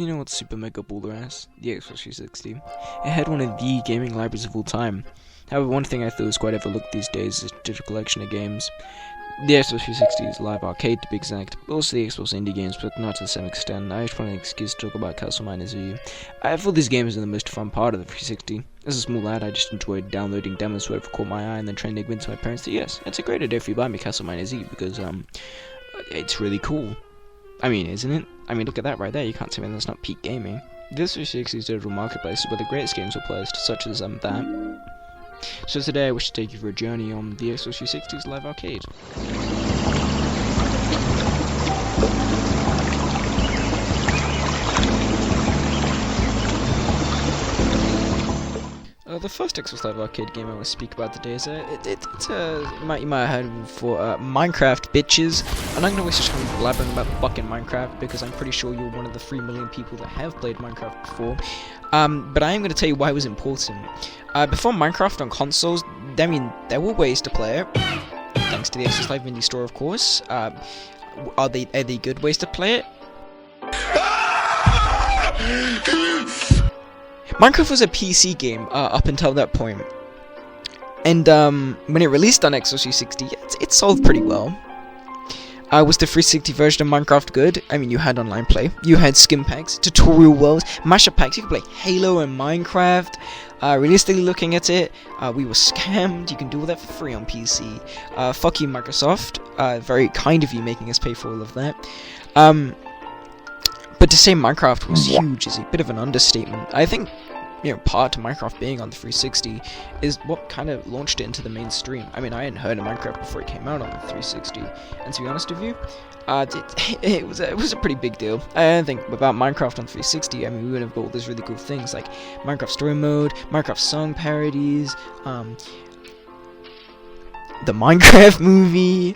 You know what's super mega baller ass? The Xbox 360. It had one of the gaming libraries of all time. However, one thing I feel is quite overlooked these days is digital collection of games. The Xbox 360 is live arcade to be exact, but also the Xbox indie games, but not to the same extent. I just want an excuse to talk about Castle Miners U. I thought these games are the most fun part of the 360. As a small lad, I just enjoyed downloading demos, whatever caught my eye, and then trying to convince my parents that yes, it's a great idea if you buy me Castle Miners U, because it's really cool. I mean, isn't it? I mean, look at that right there, you can't tell me that's not peak gaming. This 360's digital marketplace is where the greatest games are placed, such as that. So today I wish to take you for a journey on the Xbox 360's live arcade. The first Xbox Live Arcade game I want to speak about today is you might have heard of it before, Minecraft, bitches. I'm not going to waste your time blabbering about fucking Minecraft because I'm pretty sure you're one of the 3 million people that have played Minecraft before. But I am going to tell you why it was important. Before Minecraft on consoles, I mean, there were ways to play it, thanks to the Xbox Live Indie Store, of course. Are they good ways to play it? Minecraft was a PC game up until that point, and when it released on Xbox 360, it sold pretty well. Was the 360 version of Minecraft good? I mean, you had online play, you had skin packs, tutorial worlds, mashup packs, you could play Halo and Minecraft. Realistically looking at it, we were scammed. You can do all that for free on PC. Fuck you, Microsoft. Very kind of you making us pay for all of that. But to say Minecraft was huge is a bit of an understatement. I think, you know, part of Minecraft being on the 360 is what kind of launched it into the mainstream. I mean, I hadn't heard of Minecraft before it came out on the 360, and to be honest with you, it was a pretty big deal. I think without Minecraft on 360, I mean, we would have got all these really cool things like Minecraft Story Mode, Minecraft song parodies, the Minecraft movie.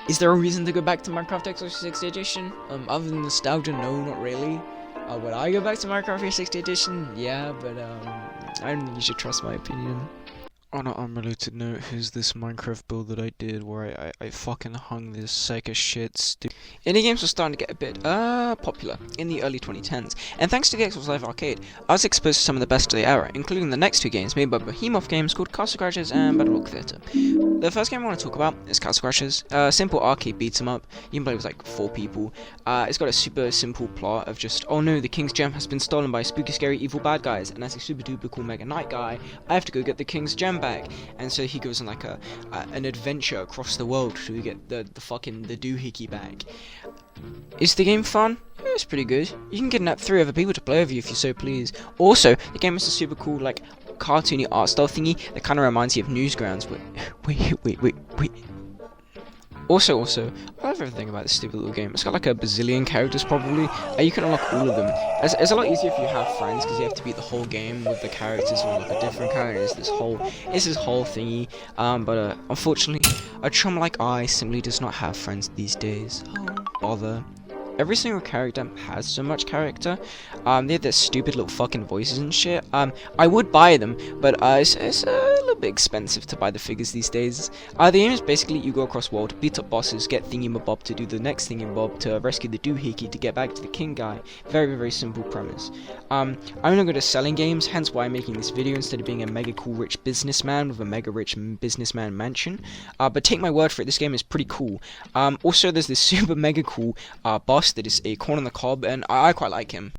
Is there a reason to go back to Minecraft Xbox 360 Edition? Other than nostalgia, no, not really. Would I go back to Minecraft 360 Edition? Yeah, but I don't think you should trust my opinion. On an unrelated note, here's this Minecraft build that I did where I fucking hung this sack of shit. Indie games were starting to get a bit popular in the early 2010s, and thanks to the Xbox Live Arcade, I was exposed to some of the best of the era, including the next 2 games made by Behemoth Games called Castle Crashers and Battle Rock Theatre. The first game I want to talk about is Castle Crashers. Simple arcade beats 'em up. You can play with like 4 people. It's got a super simple plot of just, oh no, the king's gem has been stolen by spooky, scary, evil bad guys, and as a super duper cool Mega Knight guy, I have to go get the king's gem back. And so he goes on like an adventure across the world to get the doohickey back. Is the game fun? Yeah, it's pretty good. You can kidnap 3 other people to play with you if you so please. Also, the game is a super cool like cartoony art style thingy that kind of reminds you of Newsgrounds. Wait. Also, I love everything about this stupid little game. It's got like a bazillion characters probably. You can unlock all of them. It's a lot easier if you have friends because you have to beat the whole game with the characters or like a different character. It's this whole thingy. But unfortunately, a chum like I simply does not have friends these days. Oh, bother. Every single character has so much character. They have their stupid little fucking voices and shit. I would buy them, but it's a little bit expensive to buy the figures these days. The aim is basically you go across world, beat up bosses, get thingamabob to do the next thingamabob to rescue the doohickey to get back to the king guy. Very, very simple premise. I'm not good at selling games, hence why I'm making this video instead of being a mega cool rich businessman with a mega rich businessman mansion. But take my word for it, this game is pretty cool. Also, there's this super mega cool boss that is a corn on the cob, and I quite like him.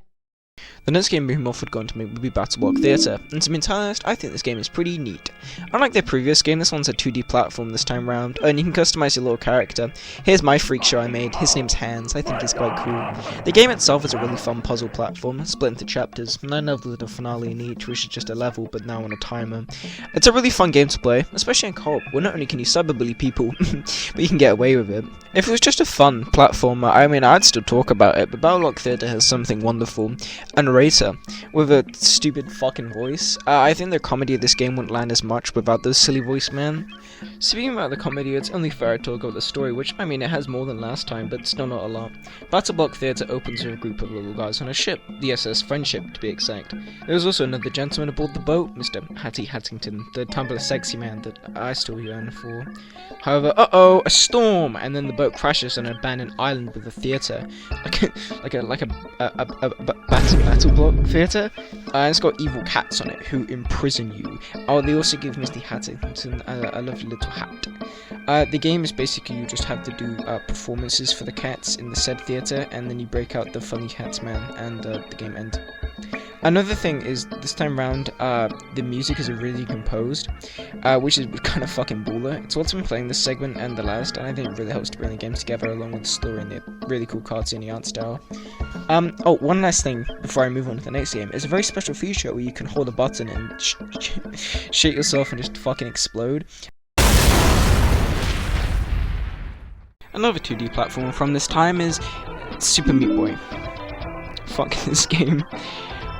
The next game Behemoth would go on to make would be Battle Rock Theatre, and to be entirely honest, I think this game is pretty neat. Unlike their previous game, this one's a 2D platform this time round, and you can customize your little character. Here's my freak show I made, his name's Hans, I think he's quite cool. The game itself is a really fun puzzle platform, split into chapters, 9 levels with a finale in each, which is just a level, but now on a timer. It's a really fun game to play, especially in co-op, where not only can you cyberbully people, but you can get away with it. If it was just a fun platformer, I mean, I'd still talk about it, but Battle Rock Theatre has something wonderful. a narrator with a stupid fucking voice. I think the comedy of this game wouldn't land as much without the silly voice man. Speaking about the comedy, it's only fair to talk about the story, which, I mean, it has more than last time, but still not a lot. Battle Block Theatre opens with a group of little guys on a ship, the SS Friendship to be exact. There was also another gentleman aboard the boat, Mr. Hattie Hattington, the Tumblr sexy man that I still yearn for. However, a storm, and then the boat crashes on an abandoned island with a theatre, like a battle block theatre, and it's got evil cats on it who imprison you. Oh, they also give Mr. Hattington a lovely little hat. The game is basically you just have to do performances for the cats in the said theatre, and then you break out the funny cats man, and the game ends. Another thing is, this time round, the music is really composed, which is kind of fucking baller. It's what's been playing this segment and the last, and I think it really helps to bring the game together along with the story and the really cool cartoony art style. One last thing before I move on to the next game. It's a very special feature where you can hold a button and shit yourself and just fucking explode. Another 2D platform from this time is Super Meat Boy. Fuck this game.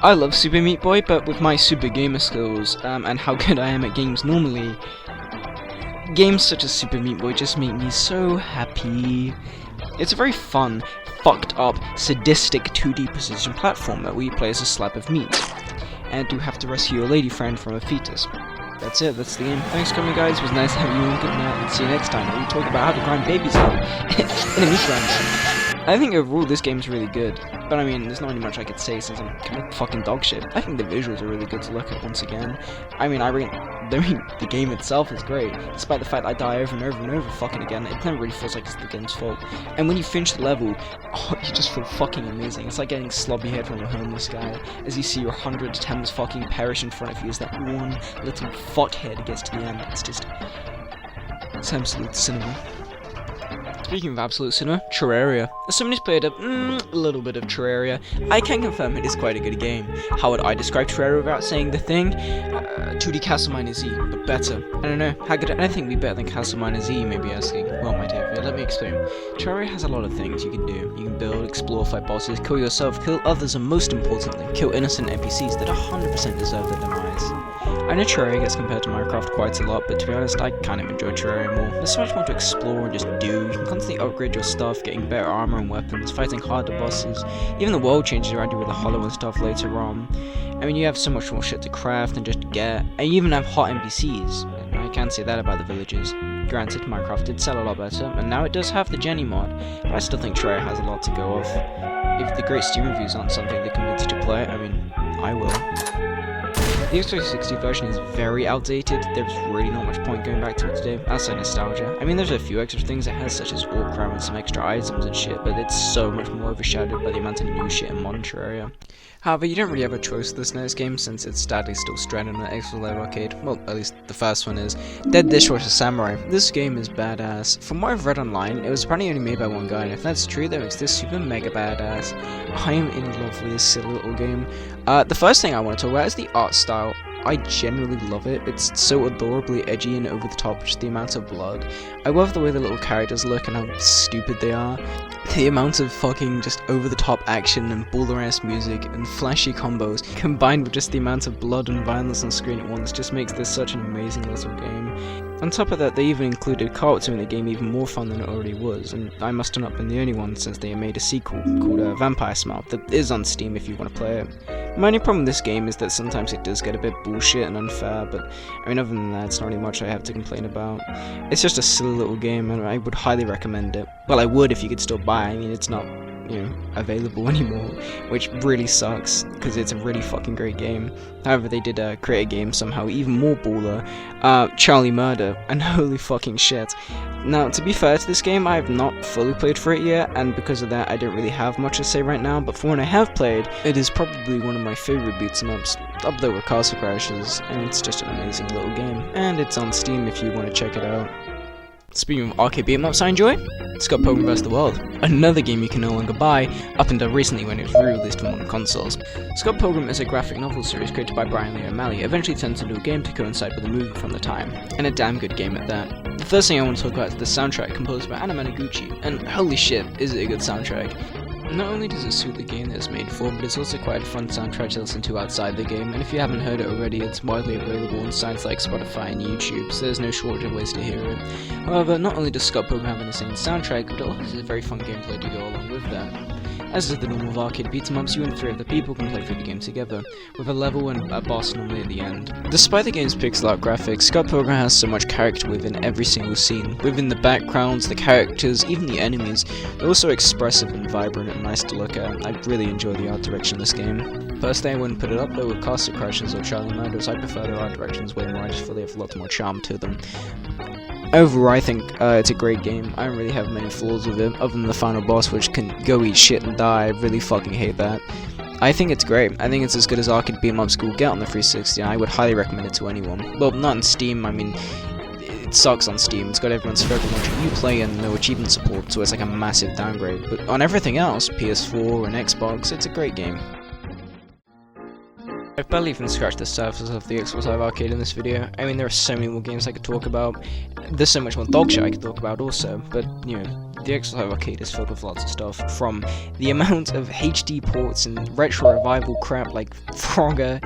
I love Super Meat Boy, but with my super gamer skills, and how good I am at games normally, games such as Super Meat Boy just make me so happy. It's a very fun, fucked up, sadistic 2D precision platformer where you play as a slab of meat, and do have to rescue your lady friend from a fetus. That's it, that's the game. Thanks for coming, guys. It was nice to have you on. Good night, and see you next time where we talk about how to grind babies up in a meat grinder. I think overall this game's really good, but I mean, there's not really much I could say since I'm kind of fucking dog shit. I think the visuals are really good to look at once again. I mean, the game itself is great, despite the fact I die over and over and over fucking again. It never really feels like it's the game's fault. And when you finish the level, you just feel fucking amazing. It's like getting slobby head from a homeless guy as you see your 100 attempts fucking perish in front of you as that one little fuck head gets to the end. It's absolute cinema. Speaking of absolute cinema, Terraria. As someone who's played a little bit of Terraria, I can confirm it is quite a good game. How would I describe Terraria without saying the thing? 2D Castle Miner Z, but better. I don't know, how could anything be better than Castle Miner Z, you may be asking? Well, my dear, let me explain. Terraria has a lot of things you can do. You can build, explore, fight bosses, kill yourself, kill others, and most importantly, kill innocent NPCs that 100% deserve their demise. I know Terraria gets compared to Minecraft quite a lot, but to be honest, I kind of enjoy Terraria more. There's so much more to explore and just do. You can constantly upgrade your stuff, getting better armor and weapons, fighting harder bosses. Even the world changes around you with the hollow and stuff later on. I mean, you have so much more shit to craft and just get, and you even have hot NPCs. I can't say that about the villagers. Granted, Minecraft did sell a lot better, and now it does have the Jenny mod, but I still think Terraria has a lot to go off. If the great Steam reviews aren't something that convince you to play it, I mean, I will. The Xbox 360 version is very outdated. There's really not much point going back to it today, outside nostalgia. I mean, there's a few extra things it has, such as orc crown and some extra items and shit, but it's so much more overshadowed by the amount of new shit in modern Terraria. However, you don't really have a choice with this next game, since it's sadly still stranded on the Xbox Live Arcade. Well, at least the first one is. Dead Dishwasher Samurai. This game is badass. From what I've read online, it was apparently only made by one guy, and if that's true, that makes this super mega badass. I am in love with this silly little game. The first thing I want to talk about is the art style. I genuinely love it. It's so adorably edgy and over the top, just the amount of blood. I love the way the little characters look and how stupid they are. The amount of fucking just over the top action and baller ass music and flashy combos combined with just the amount of blood and violence on screen at once just makes this such an amazing little game. On top of that, they even included co-op to make the game even more fun than it already was, and I must have not been the only one since they made a sequel called Vampire Smile that is on Steam if you want to play it. My only problem with this game is that sometimes it does get a bit bullshit and unfair, but I mean, other than that, it's not really much I have to complain about. It's just a silly little game, and I would highly recommend it. Well, I would if you could still buy it. I mean, it's not, available anymore, which really sucks, because it's a really fucking great game. However, they did create a game somehow even more baller, Charlie Murder, and holy fucking shit. Now, to be fair to this game, I have not fully played for it yet, and because of that, I don't really have much to say right now, but for when I have played, it is probably one of my favorite beats-em-ups, up there with Castle Crashers, and it's just an amazing little game, and it's on Steam if you want to check it out. Speaking of arcade beat-em-ups I enjoy, Scott Pilgrim vs. the World, another game you can no longer buy, up until recently when it was re-released on modern consoles. Scott Pilgrim is a graphic novel series created by Brian Lee O'Malley, eventually turned into a game to coincide with a movie from the time, and a damn good game at that. The first thing I want to talk about is the soundtrack composed by Anna Managuchi, and holy shit, is it a good soundtrack. Not only does it suit the game that it's made for, but it's also quite a fun soundtrack to listen to outside the game, and if you haven't heard it already, it's widely available on sites like Spotify and YouTube, so there's no shortage of ways to hear it. However, not only does Scott Pilgrim have an insane soundtrack, but it also has a very fun gameplay to go along with that. As is the normal of arcade beat-em-ups, you and 3 other people can play through the game together, with a level and a boss normally at the end. Despite the game's pixel art graphics, Scott Pilgrim has so much character within every single scene. Within the backgrounds, the characters, even the enemies, they're also expressive and vibrant and nice to look at. I really enjoy the art direction of this game. Personally, I wouldn't put it up though with Castle Crashers or Charlie Murders. I prefer their art directions way more, I just feel they have a lot more charm to them. Overall, I think it's a great game. I don't really have many flaws with it, other than the final boss, which can go eat shit and die. I really fucking hate that. I think it's great. I think it's as good as arcade beat-em-ups will get on the 360, and I would highly recommend it to anyone. Well, not on Steam, I mean, it sucks on Steam. It's got everyone's favorite launcher Uplay and no achievement support, so it's like a massive downgrade. But on everything else, PS4 and Xbox, it's a great game. I've barely even scratched the surface of the Xbox Live Arcade in this video. I mean, there are so many more games I could talk about. There's so much more dog shit I could talk about also, but, you know, the Xbox Live Arcade is filled with lots of stuff, from the amount of HD ports and retro revival crap like Frogger,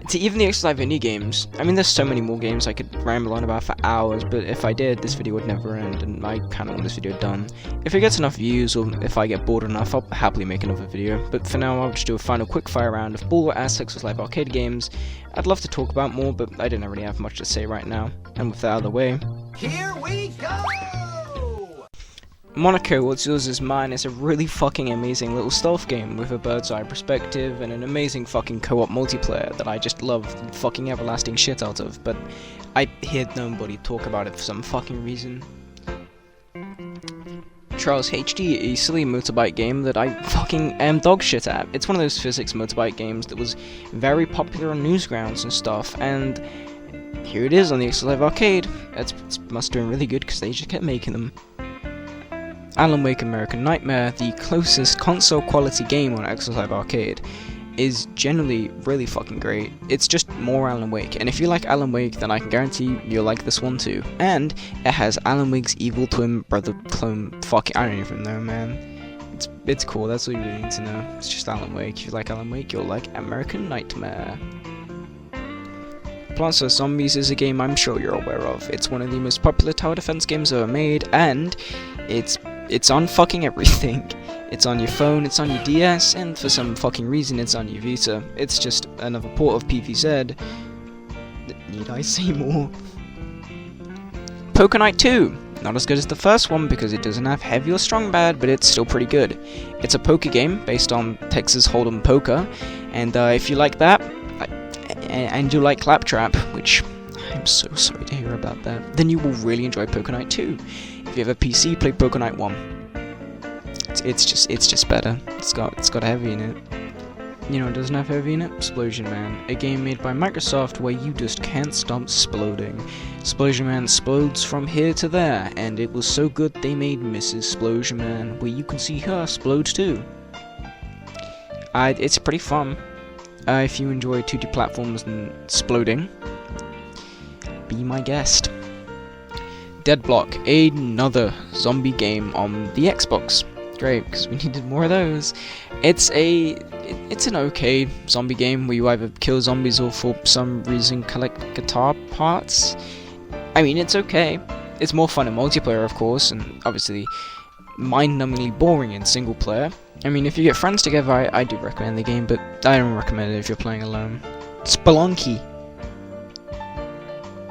to even the Xbox Live indie games. I mean, there's so many more games I could ramble on about for hours, but if I did, this video would never end, and I kinda want this video done. If it gets enough views, or if I get bored enough, I'll happily make another video, but for now I'll just do a final quick fire round of all Xbox Live Arcade games. I'd love to talk about more, but I don't really have much to say right now, and with that out of the way... Here we go! Monaco, What's Yours Is Mine is a really fucking amazing little stealth game with a bird's eye perspective and an amazing fucking co-op multiplayer that I just love the fucking everlasting shit out of, but I hear nobody talk about it for some fucking reason. Trials HD, a silly motorbike game that I fucking am dog shit at. It's one of those physics motorbike games that was very popular on Newsgrounds and stuff, and here it is on the Xbox Live Arcade. It's must doing really good because they just kept making them. Alan Wake American Nightmare, the closest console quality game on Xbox Live Arcade, is generally really fucking great. It's just more Alan Wake, and if you like Alan Wake, then I can guarantee you'll like this one too. And it has Alan Wake's evil twin brother clone. Fucking, I don't even know, man. It's cool. That's all you really need to know. It's just Alan Wake. If you like Alan Wake, you'll like American Nightmare. Plants vs Zombies is a game I'm sure you're aware of. It's one of the most popular tower defense games ever made, and it's on fucking everything. It's on your phone, it's on your DS, and for some fucking reason it's on your Vita. It's just another port of PVZ. Need I say more? Poker Night 2! Not as good as the first one because it doesn't have heavy or strong bad, but it's still pretty good. It's a poker game based on Texas Hold'em poker, and if you like that, and you like Claptrap, which I'm so sorry to hear about that, then you will really enjoy Poker Night 2. If you have a PC, play Poker Night 1. It's just better. It's got heavy in it. You know, it doesn't have heavy in it? Explosion Man, a game made by Microsoft where you just can't stop exploding. Explosion Man explodes from here to there, and it was so good they made Mrs. Explosion Man, where you can see her explode too. It's pretty fun. If you enjoy 2D platforms and exploding, be my guest. Deadblock, another zombie game on the Xbox. Great, because we needed more of those. It's an okay zombie game where you either kill zombies or for some reason collect guitar parts. I mean, it's okay. It's more fun in multiplayer, of course, and obviously mind-numbingly boring in single player. I mean, if you get friends together, I do recommend the game, but I don't recommend it if you're playing alone. Spelunky.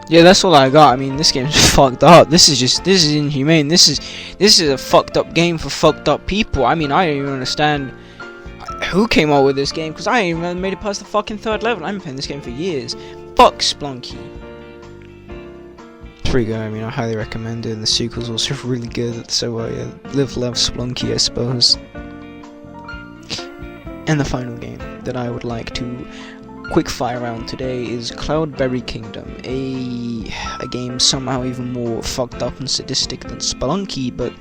Yeah, that's all I got. I mean, this game is fucked up. This is inhumane. This is a fucked up game for fucked up people. I mean, I don't even understand who came up with this game, because I ain't even made it past the fucking 3rd level. I've been playing this game for years. Fuck Spelunky. It's pretty good. I mean, I highly recommend it, and the sequel's also really good, so yeah, live, love Spelunky, I suppose. And the final game that I would like to quick fire round today is Cloudberry Kingdom, a game somehow even more fucked up and sadistic than Spelunky, but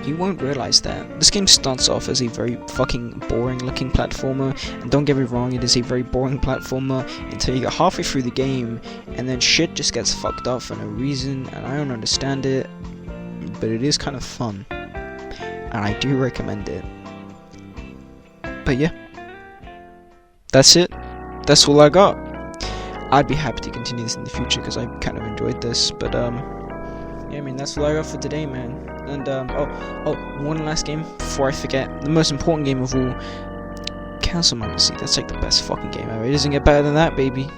you won't realize that. This game starts off as a very fucking boring looking platformer, and don't get me wrong, it is a very boring platformer until you get halfway through the game, and then shit just gets fucked up for no reason, and I don't understand it, but it is kind of fun, and I do recommend it. But yeah, that's it. That's all I got. I'd be happy to continue this in the future because I kind of enjoyed this. But yeah, I mean, that's all I got for today, man. And one last game before I forget. The most important game of all, Castle Monkey. That's like the best fucking game ever. It doesn't get better than that, baby.